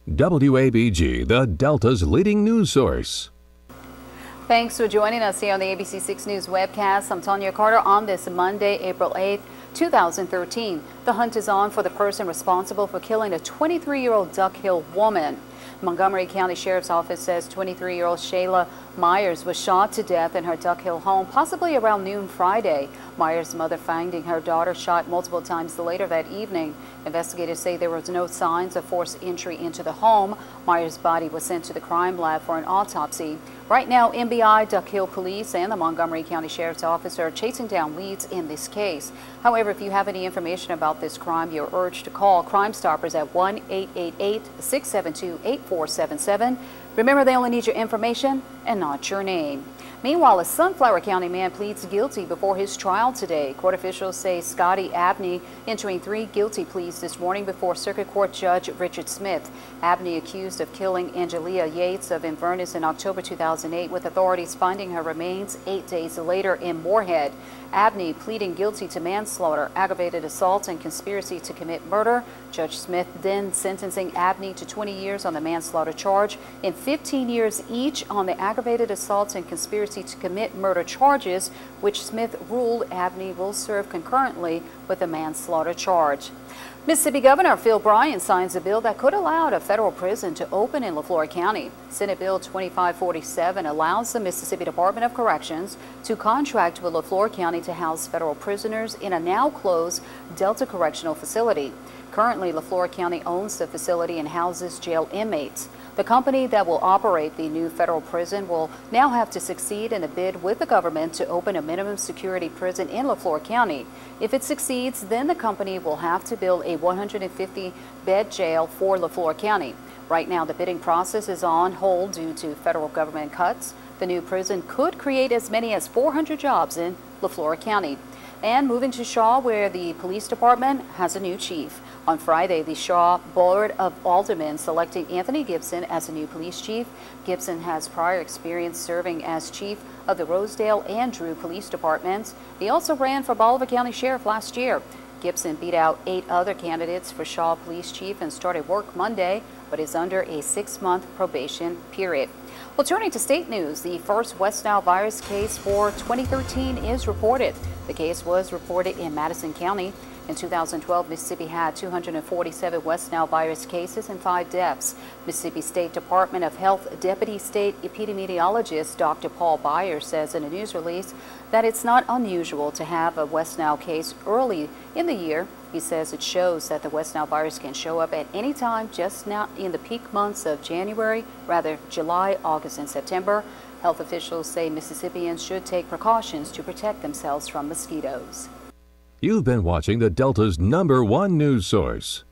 WABG, the Delta's leading news source. Thanks for joining us here on the ABC 6 News webcast. I'm Tanya Carter on this Monday, April 8th, 2013. The hunt is on for the person responsible for killing a 23-year-old Duck Hill woman. Montgomery County Sheriff's Office says 23-year-old Shayla Myers was shot to death in her Duck Hill home, possibly around noon Friday. Myers' mother finding her daughter shot multiple times later that evening. Investigators say there was no signs of forced entry into the home. Myers' body was sent to the crime lab for an autopsy. Right now, MBI, Duck Hill Police, and the Montgomery County Sheriff's Office are chasing down leads in this case. However, if you have any information about this crime, you're urged to call Crime Stoppers at 1-888-672-8477. Remember, they only need your information and not your name. Meanwhile, a Sunflower County man pleads guilty before his trial today. Court officials say Scotty Abney entering 3 guilty pleas this morning before Circuit Court Judge Richard Smith. Abney accused of killing Angelia Yates of Inverness in October 2008, with authorities finding her remains 8 days later in Moorhead. Abney pleading guilty to manslaughter, aggravated assault, and conspiracy to commit murder. Judge Smith then sentencing Abney to 20 years on the manslaughter charge and 15 years each on the aggravated assault and conspiracy to commit murder charges, which Smith ruled Abney will serve concurrently with the manslaughter charge. Mississippi Governor Phil Bryant signs a bill that could allow a federal prison to open in Leflore County. Senate Bill 2547 allows the Mississippi Department of Corrections to contract with Leflore County to house federal prisoners in a now closed Delta Correctional Facility. Currently, Leflore County owns the facility and houses jail inmates. The company that will operate the new federal prison will now have to succeed in a bid with the government to open a minimum security prison in Leflore County. If it succeeds, then the company will have to build a 150-bed jail for Leflore County. Right now, the bidding process is on hold due to federal government cuts. The new prison could create as many as 400 jobs in Leflore County. And moving to Shaw, where the police department has a new chief. On Friday, the Shaw Board of Aldermen selected Anthony Gibson as the new police chief. Gibson has prior experience serving as chief of the Rosedale and Drew police departments. He also ran for Bolivar County Sheriff last year. Gibson beat out 8 other candidates for Shaw Police Chief and started work Monday, but is under a 6-month probation period. Well, turning to state news, the first West Nile virus case for 2013 is reported. The case was reported in Madison County. In 2012, Mississippi had 247 West Nile virus cases and 5 deaths. Mississippi State Department of Health Deputy State Epidemiologist Dr. Paul Byers says in a news release that it's not unusual to have a West Nile case early in the year. He says it shows that the West Nile virus can show up at any time, just not in the peak months of January, rather July, August, and September. Health officials say Mississippians should take precautions to protect themselves from mosquitoes. You've been watching the Delta's #1 news source,